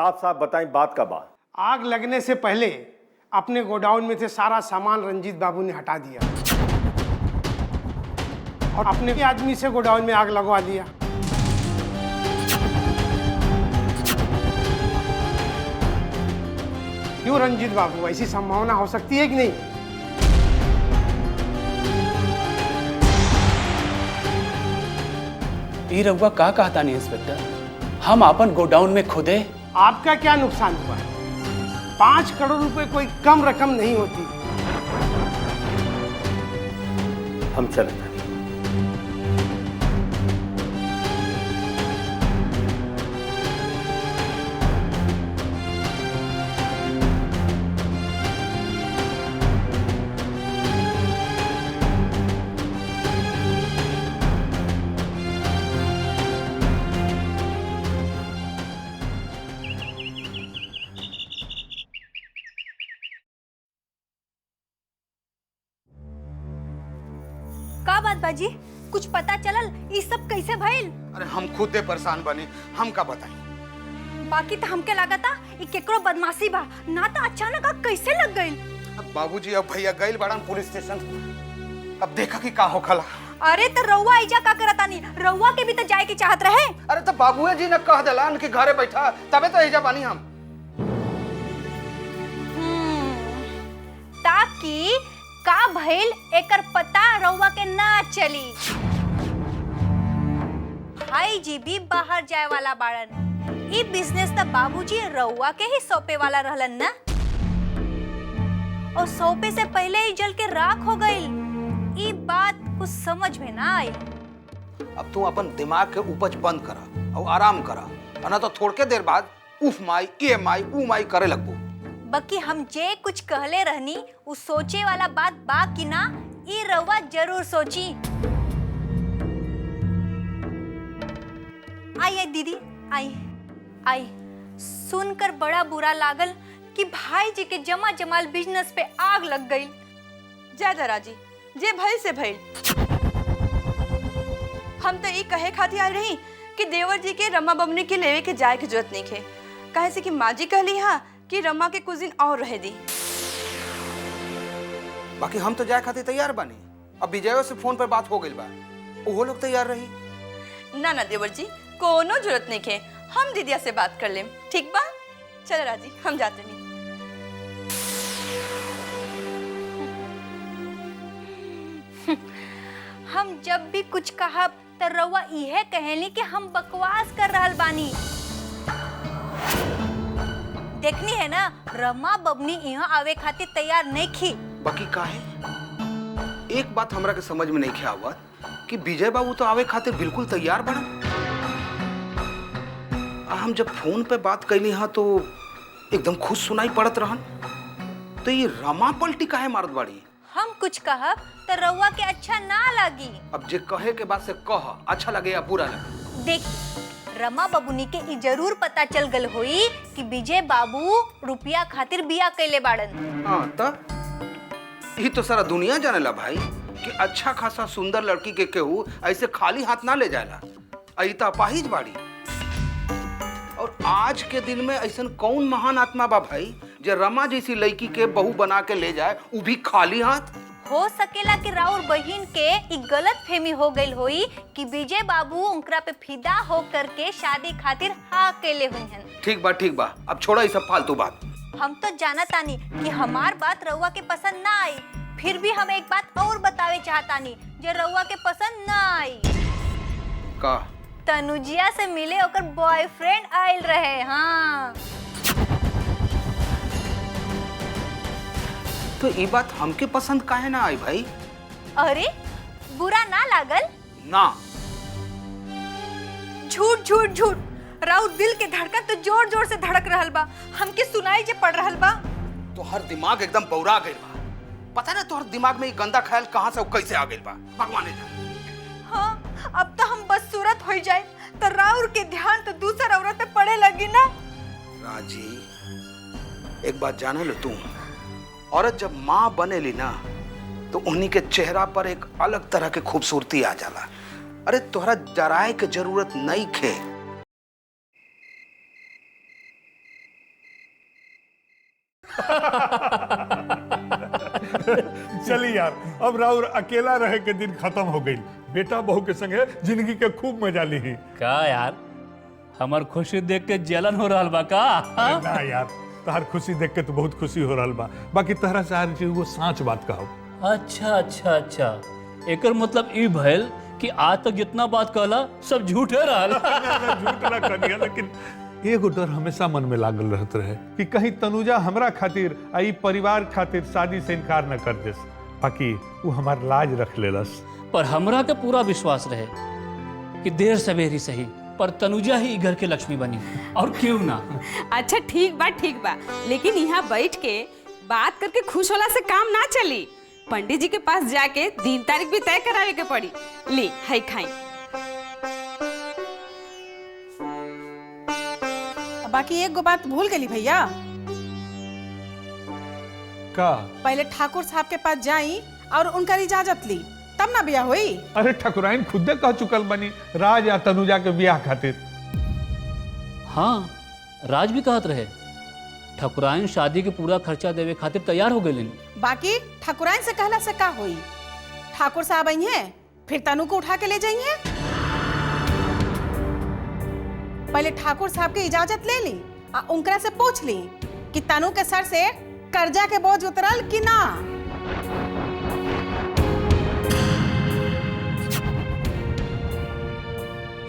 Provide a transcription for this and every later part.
साफ साफ बताएं बात का बात। आग लगने से पहले अपने गोडाउन में से सारा सामान रंजीत बाबू ने हटा दिया और अपने आदमी से गोडाउन में आग लगवा दिया। क्यों रंजीत बाबू, ऐसी संभावना हो सकती है कि नहीं? ये रघुआ का कहता नहीं इंस्पेक्टर, हम अपन गोडाउन में खुदे। आपका क्या नुकसान हुआ? 5 करोड़ रुपए कोई कम रकम नहीं होती। हम चले। का बात बाजी, कुछ पता चलल? ये सब कैसे भइल? अरे हम खुद परेशान बने, हम का बताई। बाकी तो हमके लागता ये केकरो बदमाशी बा, ना तो अचानक आग कैसे लग गई। अब बाबूजी अब भैया गइल बाड़न पुलिस स्टेशन, अब देखा कि का होखला। अरे तो रउआ आइजा का करतानी? रउआ के भी तो जाए की चाहत रहे। अरे तो बाबूए जी ने कह दिलान कि घरे बैठा, तबे तो एजा बानी हम। ताकि का भइल एकर पता रउआ के ना चली। भाई जी भी बाहर जाए वाला बाड़न, ई बिजनेस तो बाबूजी रउआ के ही सौंपे वाला रहलन ना, और सौंपे से पहले ही जल के राख हो गई। ई बात कुछ समझ में ना आई। अब तू अपन दिमाग के उपज बंद करा और आराम करा, वरना तो थोड़ के देर बाद उफ माई ए माई ऊ माई करे लगबो। बाकी हम जे कुछ कहले रहनी उ सोचे वाला बात बा कि ना, ई रउआ जरूर सोची। आई दीदी, आई आई। सुनकर बड़ा बुरा लागल कि भाई जी के जमा जमाल बिजनेस पे आग लग गई। जय दराजी, जे भइल से भइल। हम तो ये कहे खातिर आए रही कि देवर जी के रमा बमनी के लेवे के जाए की जरूरत नहीं है, कहे से कि माँ जी कहली हाँ कि रमा के कुछ दिन और रह दी। बाकी हम तो जाए खातिर तैयार बानी। अब विजयो से फोन पर बात हो गई बा, वो लोग तैयार रही। ना ना देवर जी, कोनो जरूरत नहीं है, हम दीदिया से बात कर लेम। ठीक बा, चल राजी, हम जाते नहीं। हम जब भी कुछ कहा तो रउआ इहे कहेली कि हम बकवास कर रहल बानी। देखनी है ना, रमा बबनी यहाँ आवे खातिर तैयार नहीं थी। बाकी काहे? एक बात हमरा के समझ में नहीं आवत कि विजय बाबू तो आवे खातिर बिल्कुल तैयार बना। हम जब फोन पे बात कैली हाँ तो एकदम खुश सुनाई पड़त रहन, तो ये रमा पलटी काहे मारत बाड़ी? हम कुछ कहा तो रउआ के अच्छा ना लगी। अब जे कहे के बाद से कह, अच्छा लगे या बुरा लगे। देख, रमा बबुनी के ई जरूर पता चल गल होई कि विजय बाबू रुपया खातिर बिया कैले बाड़न। हाँ तब ये तो सारा दुनिया जानेला भाई कि अच्छा खासा सुंदर लड़की के केहू ऐसे खाली हाथ ना ले जाएला। अइता अपाहिज बाड़ी। और आज के दिन में ऐसा कौन महान आत्मा बा भाई जे रमा जैसी लड़की के बहू बना के ले जाए, वो भी खाली हाथ? हो सकेला कि राउर बहिन के ई गलत फहमी हो गई होई कि विजय बाबू उनकरा पे फिदा हो करके शादी खातिर हाँ कैले हुई हैं। ठीक बा, अब छोड़ा ये सब फालतू बात। हम तो जाना तानी कि हमार बात रउआ के पसंद ना आई, फिर भी हम एक बात और बतावे चाहतानी जो रउआ के पसंद ना आई। का? तनुजिया से मिले ओकर बॉयफ्रेंड आयल रहे। हाँ तो ये बात हमके पसंद काहे ना आई भाई? अरे बुरा ना लागल? ना। झूठ झूठ झूठ, राउर दिल के धड़कन तो जोर जोर से धड़क रहल बा, हमके सुनाई जे पड़ रहल बा। तो हर दिमाग एकदम बौरा गइल बा। पता ना तोहर दिमाग में ये गंदा ख्याल कहाँ से कैसे आ गइल बा, भगवान जाने। हाँ, अब तो हम बस सूरत हो जाए तो राउर के ध्यान तो दूसर औरत पे पड़े लगी ना। राजी, एक बात जाने लो, तू औरत जब माँ बनेली ना तो उन्हीं के चेहरा पर एक अलग तरह के खूबसूरती आ जाला। अरे तोहरा जराए के जरूरत नहीं खे। चली यार, अब राउर अकेला रहे के दिन खत्म हो गई। बेटा बहू के संगे जिंदगी के खूब मजा ली। का यार हमार खुशी देख के जलन हो रहा बा का? ना यार, तहर खुशी देख के तो बहुत खुशी हो रहा बा। बाकी तहरा से हर चीज वो सांच बात कहो। अच्छा एकर मतलब ई भइल कि आज तक जितना बात कहला सब झूठे रहल। झूठ ना करिया, लेकिन एगो डर हमेशा मन में लागल रहत रहे कि कहीं तनुजा हमरा खातिर आ ई परिवार खातिर शादी से इनकार न कर देस। बाकी वो हमार लाज रख लेलस। पर हमरा के पूरा विश्वास रहे कि देर सवेरी सही पर तनुजा ही घर के लक्ष्मी बनी, और क्यों ना। अच्छा ठीक बा, लेकिन यहाँ बैठ के बात करके खुश होला से काम ना चली। पंडित जी के पास जाके दिन तारीख भी तय करावे के पड़ी। ले है खाई। बाकी एक गो बात भूल गई भैया। का? पहले ठाकुर साहब के पास जाई और उनका इजाजत ली, तब ना ब्याह हुई। अरे ठकुराइन खुदे कह चुकल बनी राज या तनुजा के ब्याह खातिर। हाँ, राज भी कहत रहे ठकुराइन शादी के पूरा खर्चा देवे खातिर तैयार हो गए। बाकी ठाकुराइन से कहला से का हुई? ठाकुर साहब आई हैं, फिर तनु को उठा के ले जाइए। पहले ठाकुर साहब की इजाजत ले ली और उनकरा से पूछ ली कि तनु के सर से कर्जा के बोझ उतरल कि ना।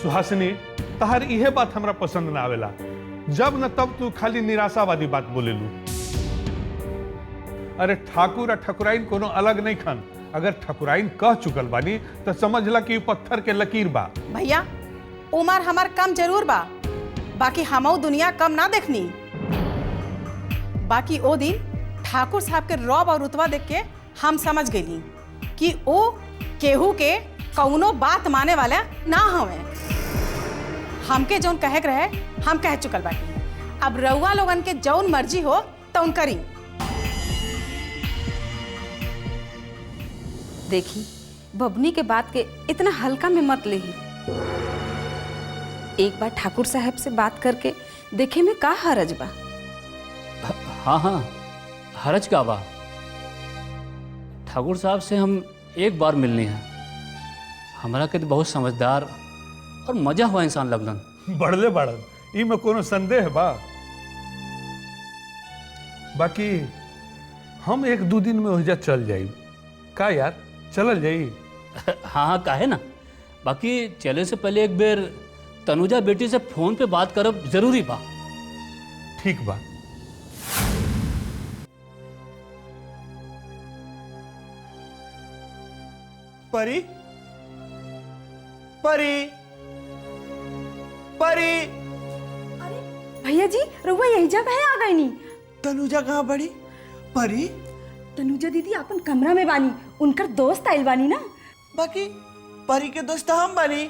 सुहासिनी, तहर इहे बात हमरा पसंद ना आवेला। जब न तब तू खाली निराशावादी बात बोलेलू। अरे ठाकुर और ठकुराइन कोनो अलग नहीं खन। अगर ठकुराइन कह चुकल बानी तो समझला कि पत्थर के लकीर बा। भैया उमर हमार कम जरूर बा, बाकी हमऊ दुनिया कम ना देखनी। बाकी ओ दिन ठाकुर साहब के रौब और रुतबा देख के हम समझ गई कि ओ केहू के कौनो बात माने वाला ना हवे। हमके जौन कहे के रहे हम कह चुकल बाटी। अब रउआ लोगन के जौन मर्जी हो तौन करी। देखी बबनी के बात के इतना हल्का में मत लेही। एक बार ठाकुर साहब से बात करके देखे में का हरज बा। हाँ, हरज का बा। ठाकुर साहब से हम एक बार मिलने हैं। हमारा के तो बहुत समझदार और मजा हुआ इंसान लगलन। बढ़ले बढ़न ई में कोनो संदेह बा। बाकी हम एक दो दिन में ओहिजा चल जाई। का यार चलल जाई? हाँ काहे ना। बाकी चले से पहले एक बेर तनुजा बेटी से फोन पे बात करब जरूरी बा। ठीक बा। परी परी परी भैया जी रुआ यही जब है आ गई नी। तनुजा कहाँ पड़ी? परी तनुजा दीदी अपन कमरा में बानी, उनकर दोस्त आइल बानी ना। बाकी परी के दोस्त हम बनी।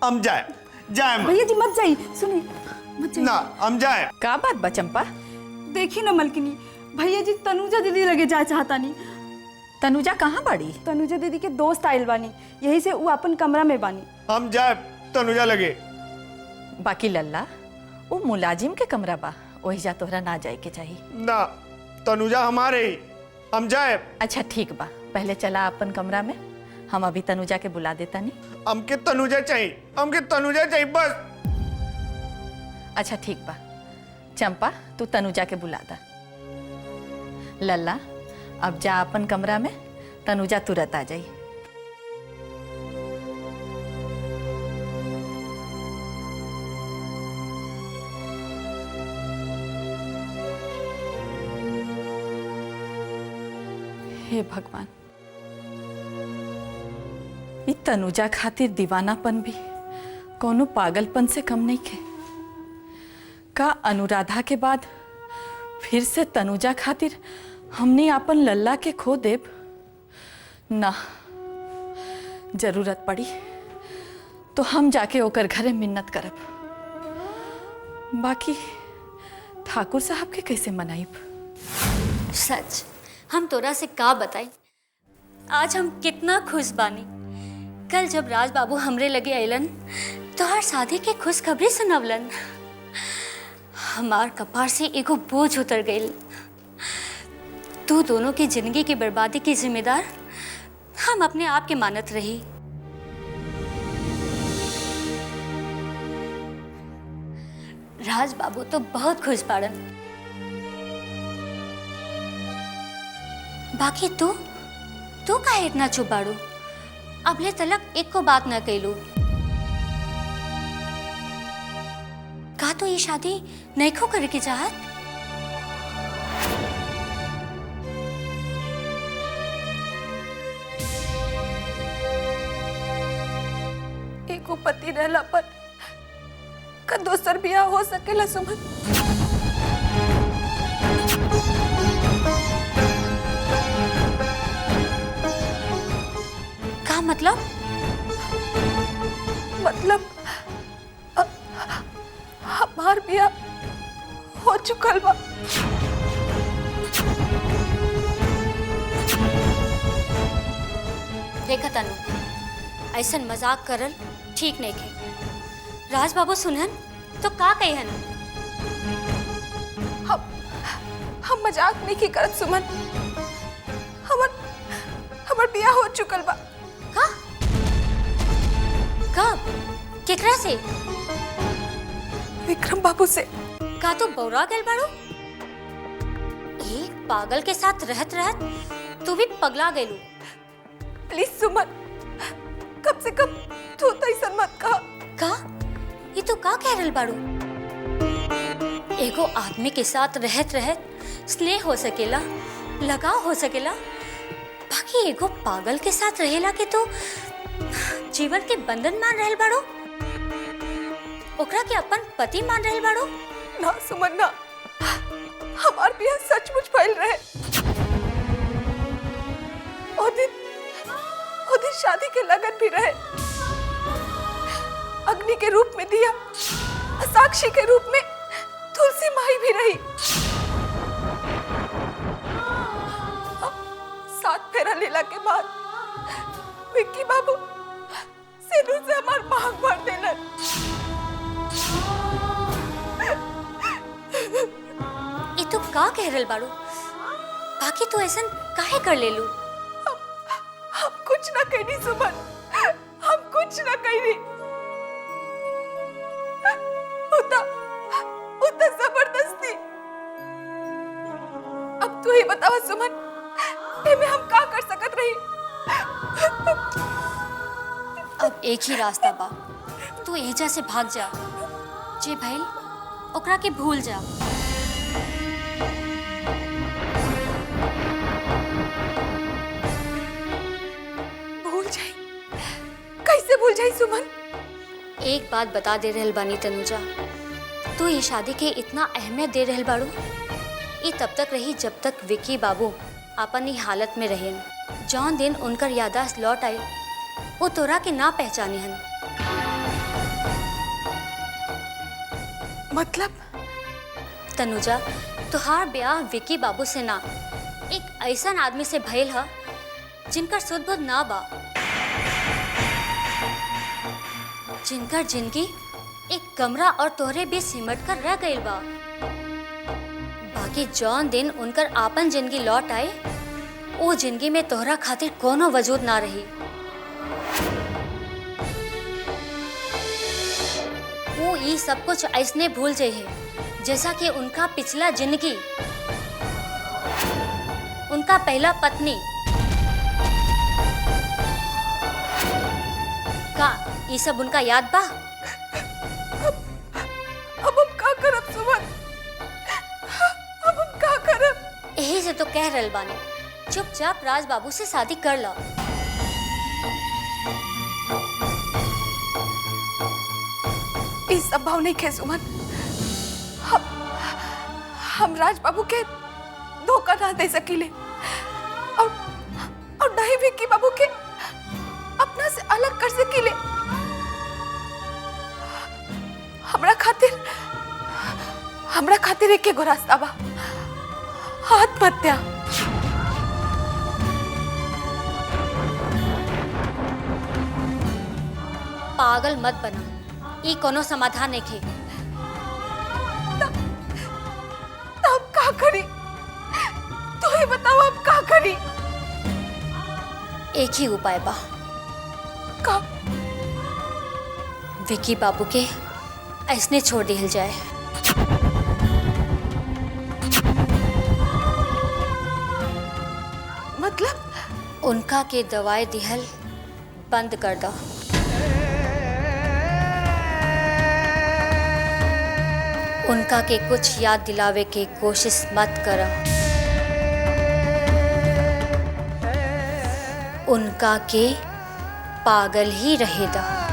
हम जाए भैया जी मत जाई, सुनी मत जाई ना, हम जाए। का बात बा चंपा? देखी ना मलकिनी, भैया जी तनुजा दीदी लगे जाए चाहता नहीं। तनुजा कहाँ बाड़ी? तनुजा दीदी के दोस्त आइल बानी, यही से वो अपन कमरा में बानी। हम जाए तनुजा लगे। बाकी लल्ला वो मुलाजिम के कमरा बा, वही जा तोहरा ना जाए के चाहिए ना, तनुजा हमारे ही। हम जाए। अच्छा ठीक बा, पहले चला अपन कमरा में, हम अभी तनुजा के बुला देता नहीं। हमके तनुजा चाहिए, हमके तनुजा चाहिए बस। अच्छा ठीक बा, चंपा तू तनुजा के बुला दा। लल्ला अब जा अपन कमरा में, तनुजा तुरंत आ जाई। हे भगवान, ई तनुजा खातिर दीवानापन भी कोनो पागलपन से कम नहीं के। का अनुराधा के बाद फिर से तनुजा खातिर हमने अपन लल्ला के खो देब? ना, जरूरत पड़ी तो हम जाके ओकर घरे मिन्नत करब। बाकी ठाकुर साहब के कैसे मनाइब? सच हम तोरा से का बताई, आज हम कितना खुश बानी। कल जब राज बाबू हमरे लगे अलन तो हर शादी के खुशखबरी सुनवलन। हमार कपार से एगो बोझ उतर गई। तू दोनों की जिंदगी की बर्बादी की जिम्मेदार हम अपने आप के मानत रही। राज बाबू तो बहुत खुश पाड़न। बाकी तू काहे इतना चुप बाड़ू? अबले तलक एक को बात न कैलू। का तो ये शादी नहीं खो करे की चाहत? एको पति रहला पर का दोसर बियाह हो सकेला सुमन? का मतलब? हमार बियाह हो चुकल बा। देखा तनु, ऐसन मजाक करल ठीक नहीं के। राज बाबू सुनहन तो का कहन? हम मजाक नहीं की करत सुमन। हमर बियाह हो चुकल बा। का? कब? केकरा से? विक्रम बाबू से। का तो बौरा गल बाड़ू? एक पागल के साथ रहत रहत तू भी पगला गेलू। प्लीज सुमन, कम से कम तू तो ऐसा मत कहा। का? ये तो का कह रहल बाड़ू? एगो आदमी के साथ रहत रहत स्नेह हो सकेला, लगाव हो सकेला, बाकी एगो पागल के साथ रहेला के तो जीवन के बंधन मान रहल बाड़ू? ओकरा के अपन पति मान रहल बाड़ू? ना सुमन ना, हमार बियाह सचमुच फैल रहे। ओ दिन शादी के लगन भी रहे। अग्नि के रूप में दिया, साक्षी के रूप में तुलसी माई भी रही। 7 फेरा लीला के बाद विक्की बाबू सिंदूर से हमार मांग भर देलन। ये तो का कह रहल बाड़ू? बाकी तू ऐसा काहे कर लेलू? हम कुछ ना कहनी सुमन, हम कुछ ना कहनी। उतना जबरदस्ती। अब तू ही बतावा सुमन, एमे हम का कर सकत रही? अब एक ही रास्ता बा, तू एजा से भाग जा। जे भइल ओकरा के भूल जा। भूल जाई? कैसे भूल जाई सुमन? एक बात बता दे रहल बानी तनुजा, तू ये शादी के इतना अहमियत दे रहल बाड़ू, ये तब तक रही जब तक विक्की बाबू अपन ही हालत में रहेन। जौन दिन उनकर यादाश्त लौट आई वो तोरा के ना पहचानी हन। मतलब? तनुजा, तुहार ब्याह विक्की बाबू से ना, एक ऐसा आदमी से भइल ह जिनकर सुध बुध ना बा, जिनकर जिंदगी एक कमरा और तोहरे भी सिमट कर रह गइल बा। बाकी जौन दिन उनकर आपन जिंदगी लौट आए वो जिंदगी में तोहरा खातिर कोनो वजूद ना रही। वो ये सब कुछ ऐसने भूल जाए है जैसा कि उनका पिछला जिंदगी, उनका पहला पत्नी। का ये सब उनका याद बा? अब हम का करब सुमन? अब हम का करब? यही से तो कह रहल बानी, चुपचाप राज बाबू से शादी कर लो। ये संभव नहीं है सुमन। हम राज बाबू के धोखा ना दे सकीले और नहीं विक्की बाबू के अपना से अलग कर सकीले। हमरा खातिर एक एगो रास्ता बा, आत्महत्या। पागल मत बना, ये कोनो समाधान नहीं खे। तब का करी? तू ही बतावा करी? एक ही उपाय बा। का? विकी बाबू के ऐसने छोड़ दिहल जाए। मतलब उनका के दवाई दिहल बंद कर दो। उनका के कुछ याद दिलावे के कोशिश मत करो। उनका के पागल ही रहे दो।